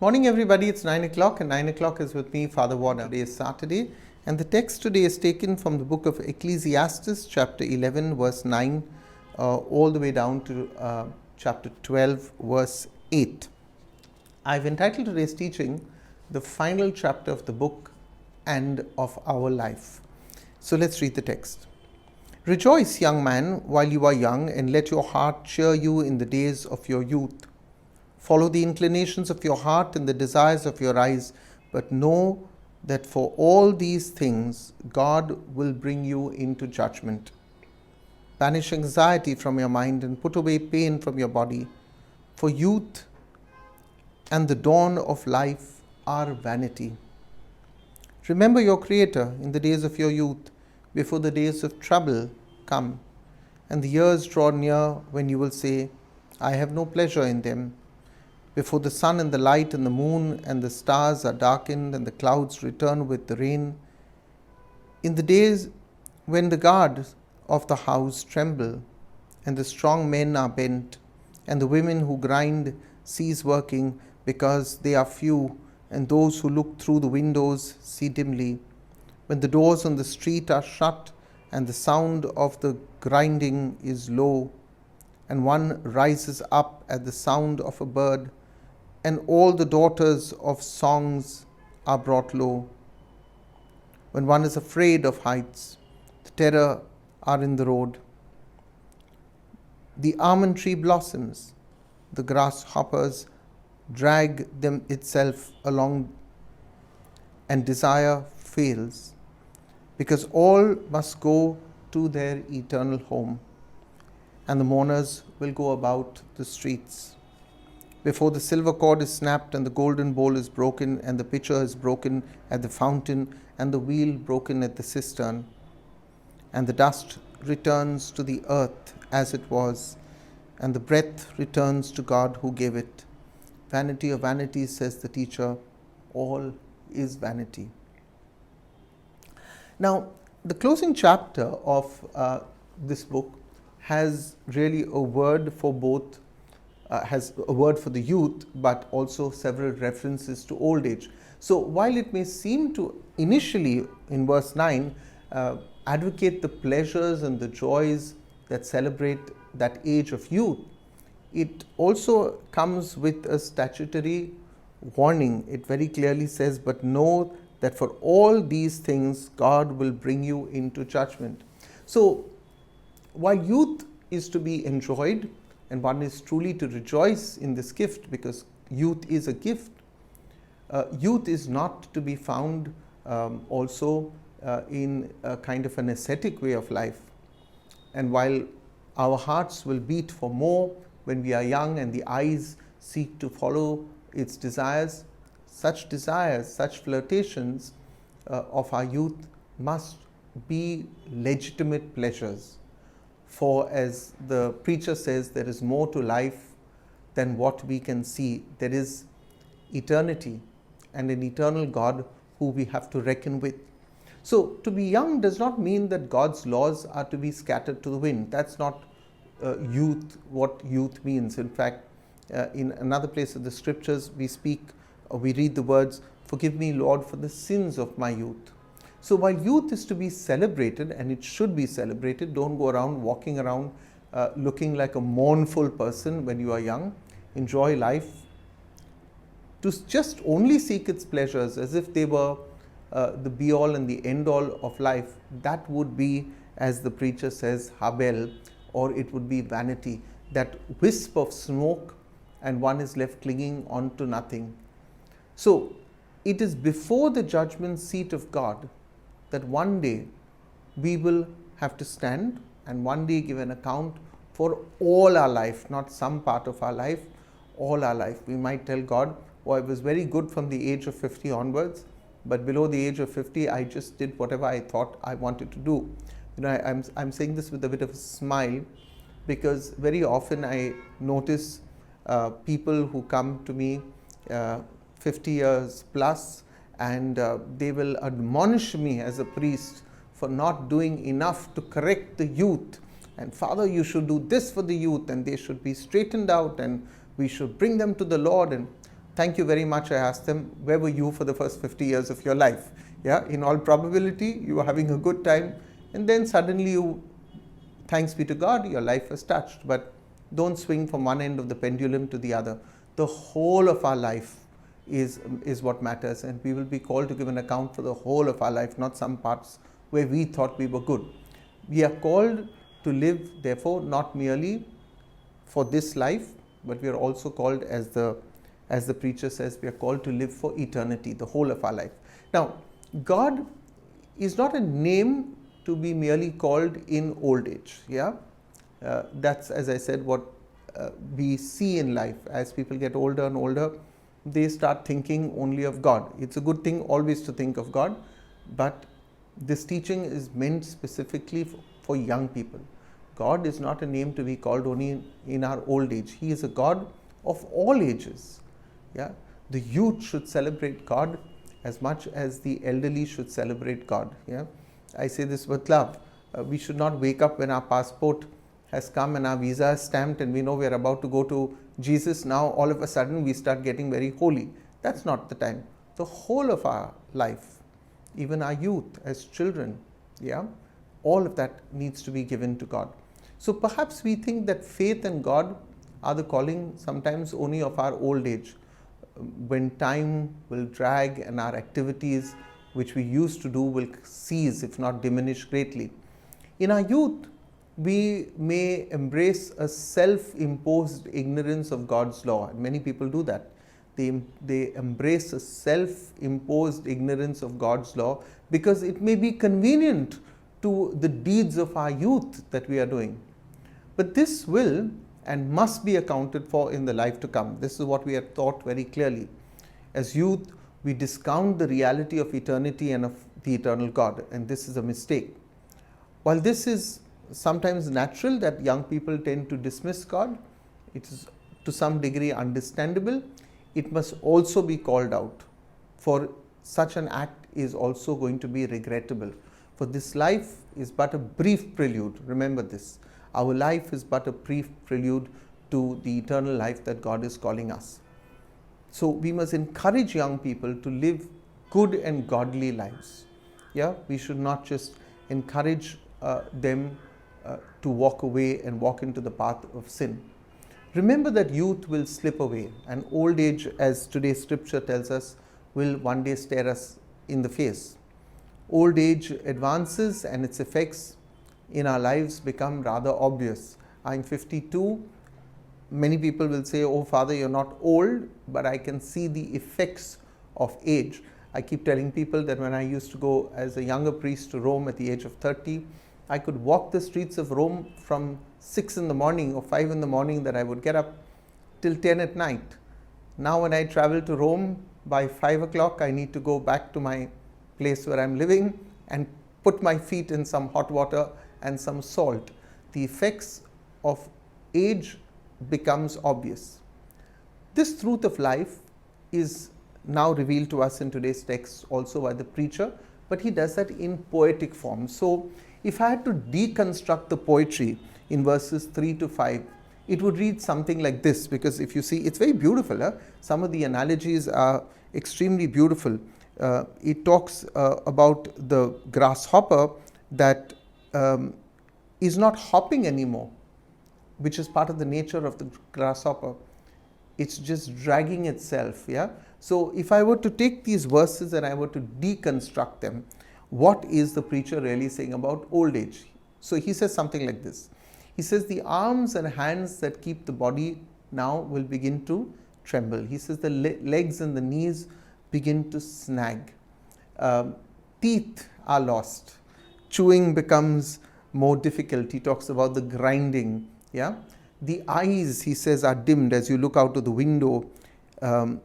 Morning, everybody. It's 9 o'clock, and 9 o'clock is with me, Father Warner. Today is Saturday, and the text today is taken from the book of Ecclesiastes, chapter 11, verse 9, all the way down to chapter 12, verse 8. I've entitled today's teaching, The Final Chapter of the Book and of Our Life. So let's read the text. Rejoice, young man, while you are young, and let your heart cheer you in the days of your youth. Follow the inclinations of your heart and the desires of your eyes, but know that for all these things God will bring you into judgment. Banish anxiety from your mind and put away pain from your body, for youth and the dawn of life are vanity. Remember your Creator in the days of your youth, before the days of trouble come, and the years draw near when you will say, I have no pleasure in them. Before the sun and the light and the moon and the stars are darkened and the clouds return with the rain, in the days when the guards of the house tremble and the strong men are bent and the women who grind cease working because they are few and those who look through the windows see dimly, when the doors on the street are shut and the sound of the grinding is low, and one rises up at the sound of a bird, and all the daughters of songs are brought low. When one is afraid of heights, the terror are in the road. The almond tree blossoms, the grasshoppers drag them itself along, and desire fails, because all must go to their eternal home, and the mourners will go about the streets. Before the silver cord is snapped and the golden bowl is broken and the pitcher is broken at the fountain and the wheel broken at the cistern, and the dust returns to the earth as it was, and the breath returns to God who gave it. Vanity of vanities, says the teacher, all is vanity. Now, the closing chapter of this book has really a word for both, has a word for the youth, but also several references to old age. So while it may seem to initially, in verse 9, advocate the pleasures and the joys that celebrate that age of youth, it also comes with a statutory warning. It very clearly says, but know that for all these things God will bring you into judgment. So while youth is to be enjoyed, and one is truly to rejoice in this gift, because youth is a gift, youth is not to be found also in a kind of an ascetic way of life. And while our hearts will beat for more when we are young and the eyes seek to follow its desires, such flirtations of our youth must be legitimate pleasures. For as the preacher says, there is more to life than what we can see. There is eternity and an eternal God who we have to reckon with. So to be young does not mean that God's laws are to be scattered to the wind. That's not what youth means. In fact, in another place of the scriptures, we read the words, forgive me, Lord, for the sins of my youth. So while youth is to be celebrated, and it should be celebrated, don't go around walking around looking like a mournful person when you are young. Enjoy life. To just only seek its pleasures as if they were the be-all and the end-all of life, that would be, as the preacher says, habel, or it would be vanity, that wisp of smoke, and one is left clinging on to nothing. So it is before the judgment seat of God that one day we will have to stand and one day give an account for all our life, not some part of our life, all our life. We might tell God, oh, I was very good from the age of 50 onwards, but below the age of 50, I just did whatever I thought I wanted to do. You know, I'm saying this with a bit of a smile, because very often I notice people who come to me 50 years plus, and they will admonish me as a priest for not doing enough to correct the youth. And Father, you should do this for the youth, and they should be straightened out, and we should bring them to the Lord. And thank you very much. I asked them, where were you for the first 50 years of your life? Yeah, in all probability, you were having a good time, and then suddenly you, thanks be to God, your life was touched. But don't swing from one end of the pendulum to the other. The whole of our life is what matters, and we will be called to give an account for the whole of our life, not some parts where we thought we were good. We are called to live, therefore, not merely for this life, but we are also called, as the preacher says, we are called to live for eternity, the whole of our life. Now, God is not a name to be merely called in old age. Yeah, that's, as I said, what we see in life. As people get older and older, they start thinking only of God. It's a good thing always to think of God, but this teaching is meant specifically for young people. God is not a name to be called only in our old age. He is a God of all ages. Yeah, the youth should celebrate God as much as the elderly should celebrate God. Yeah, I say this with love. We should not wake up when our passport has come and our visa is stamped and we know we are about to go to Jesus. Now all of a sudden we start getting very holy. That's not the time. The whole of our life, even our youth as children, yeah, all of that needs to be given to God. So perhaps we think that faith and God are the calling sometimes only of our old age, when time will drag and our activities which we used to do will cease, if not diminish greatly. In our youth, we may embrace a self-imposed ignorance of God's law, and many people do that. They embrace a self-imposed ignorance of God's law because it may be convenient to the deeds of our youth that we are doing. But this will and must be accounted for in the life to come. This is what we are taught very clearly. As youth, we discount the reality of eternity and of the eternal God, and this is a mistake. While this is sometimes natural that young people tend to dismiss God, it is to some degree understandable. It must also be called out, for such an act is also going to be regrettable. For this life is but a brief prelude. Remember this. Our life is but a brief prelude to the eternal life that God is calling us. So we must encourage young people to live good and godly lives. Yeah, we should not just encourage them to walk away and walk into the path of sin. Remember that youth will slip away, and old age, as today's scripture tells us, will one day stare us in the face. Old age advances and its effects in our lives become rather obvious. I'm 52. Many people will say, oh father, you're not old, but I can see the effects of age. I keep telling people that when I used to go as a younger priest to Rome at the age of 30, I could walk the streets of Rome from 6 in the morning or 5 in the morning, that I would get up till 10 at night. Now when I travel to Rome, by 5 o'clock I need to go back to my place where I'm living and put my feet in some hot water and some salt. The effects of age becomes obvious. This truth of life is now revealed to us in today's text also by the preacher, but he does that in poetic form. So if I had to deconstruct the poetry in verses 3 to 5, it would read something like this, because if you see, it's very beautiful. Some of the analogies are extremely beautiful. It talks about the grasshopper that is not hopping anymore, which is part of the nature of the grasshopper. It's just dragging itself. Yeah. So if I were to take these verses and I were to deconstruct them, what is the preacher really saying about old age? So he says something like this. He says the arms and hands that keep the body now will begin to tremble. He says the legs and the knees begin to snag. Teeth are lost. Chewing becomes more difficult. He talks about the grinding. Yeah. The eyes, he says, are dimmed as you look out of the window. The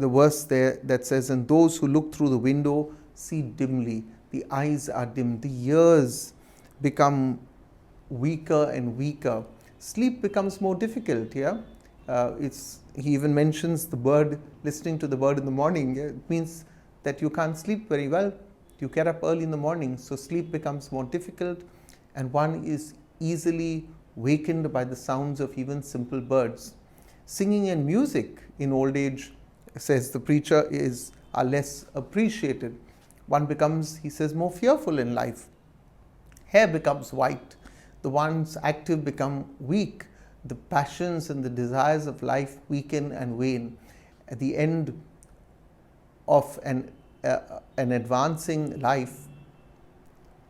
verse there that says, and those who look through the window see dimly. The eyes are dim. The ears become weaker and weaker. Sleep becomes more difficult. Yeah, he even mentions the bird, listening to the bird in the morning. Yeah? It means that you can't sleep very well. You get up early in the morning, so sleep becomes more difficult, and one is easily wakened by the sounds of even simple birds. Singing and music in old age says the preacher, are less appreciated. One becomes, he says, more fearful in life. Hair becomes white. The ones active become weak. The passions and the desires of life weaken and wane. At the end of an advancing life,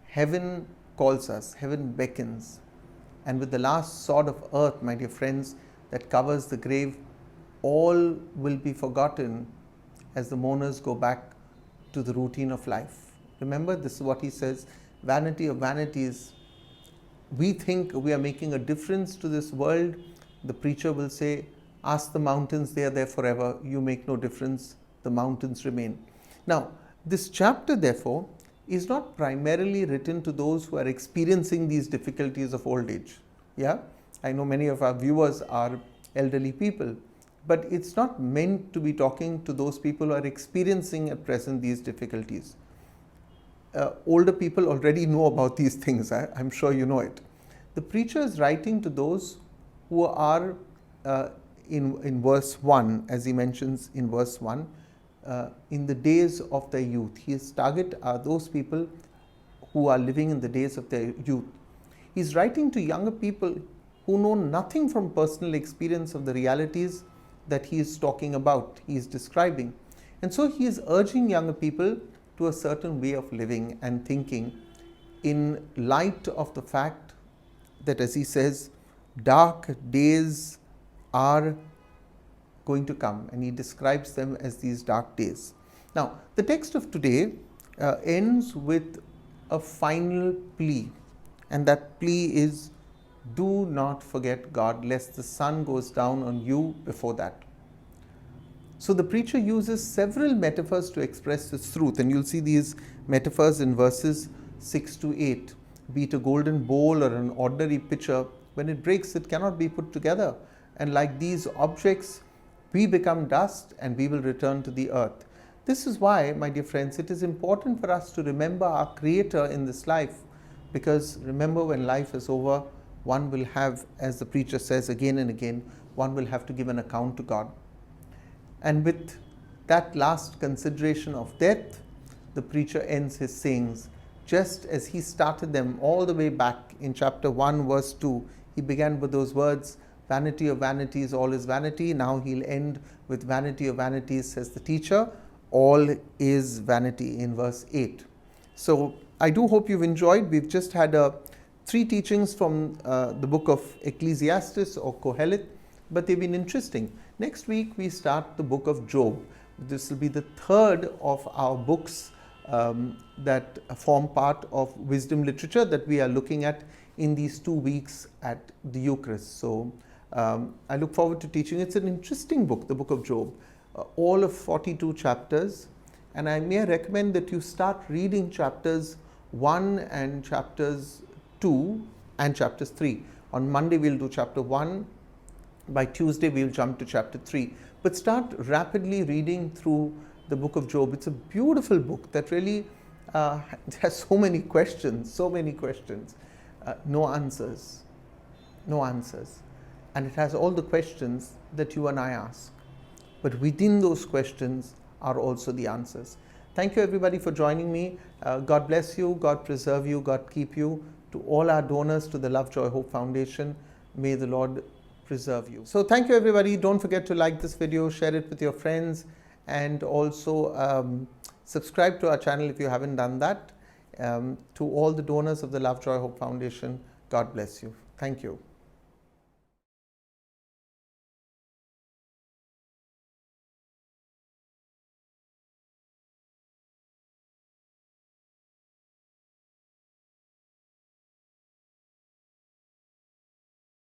heaven calls us, heaven beckons. And with the last sod of earth, my dear friends, that covers the grave, all will be forgotten as the mourners go back to the routine of life. Remember, this is what he says, vanity of vanities. We think we are making a difference to this world. The preacher will say, ask the mountains, they are there forever. You make no difference, the mountains remain. Now, this chapter, therefore, is not primarily written to those who are experiencing these difficulties of old age. Yeah, I know many of our viewers are elderly people, but it's not meant to be talking to those people who are experiencing at present these difficulties. Older people already know about these things. I'm sure you know it. The preacher is writing to those who are in verse 1, as he mentions in verse 1, in the days of their youth. His target are those people who are living in the days of their youth. He's writing to younger people who know nothing from personal experience of the realities that he is talking about, he is describing. And so he is urging younger people to a certain way of living and thinking in light of the fact that, as he says, dark days are going to come, and he describes them as these dark days. Now, the text of today ends with a final plea, and that plea is, do not forget God, lest the sun goes down on you before that. So the preacher uses several metaphors to express this truth, and you'll see these metaphors in verses 6 to 8. Be it a golden bowl or an ordinary pitcher, when it breaks, it cannot be put together. And like these objects, we become dust and we will return to the earth. This is why, my dear friends, it is important for us to remember our Creator in this life, because remember, when life is over, one will have, as the preacher says again and again, one will have to give an account to God. And with that last consideration of death, the preacher ends his sayings just as he started them all the way back in chapter 1, verse 2. He began with those words, vanity of vanities, all is vanity. Now he'll end with vanity of vanities, says the teacher, all is vanity, in verse 8. So I do hope you've enjoyed. We've just had 3 teachings from the book of Ecclesiastes or Kohelet, but they've been interesting. Next week we start the book of Job. This will be the 3rd of our books that form part of wisdom literature that we are looking at in these 2 weeks at the Eucharist. So I look forward to teaching. It's an interesting book, the book of Job, all of 42 chapters, and I may recommend that you start reading chapters 1 and chapters 2 and chapters 3. On Monday we'll do chapter 1. By Tuesday we'll jump to chapter 3. But start rapidly reading through the book of Job. It's a beautiful book that really has so many questions, no answers. And it has all the questions that you and I ask. But within those questions are also the answers. Thank you everybody for joining me. God bless you, God preserve you, God keep you. To all our donors to the Love, Joy, Hope Foundation, may the Lord preserve you. So thank you everybody. Don't forget to like this video, share it with your friends, and also subscribe to our channel if you haven't done that. To all the donors of the Love, Joy, Hope Foundation, God bless you. Thank you.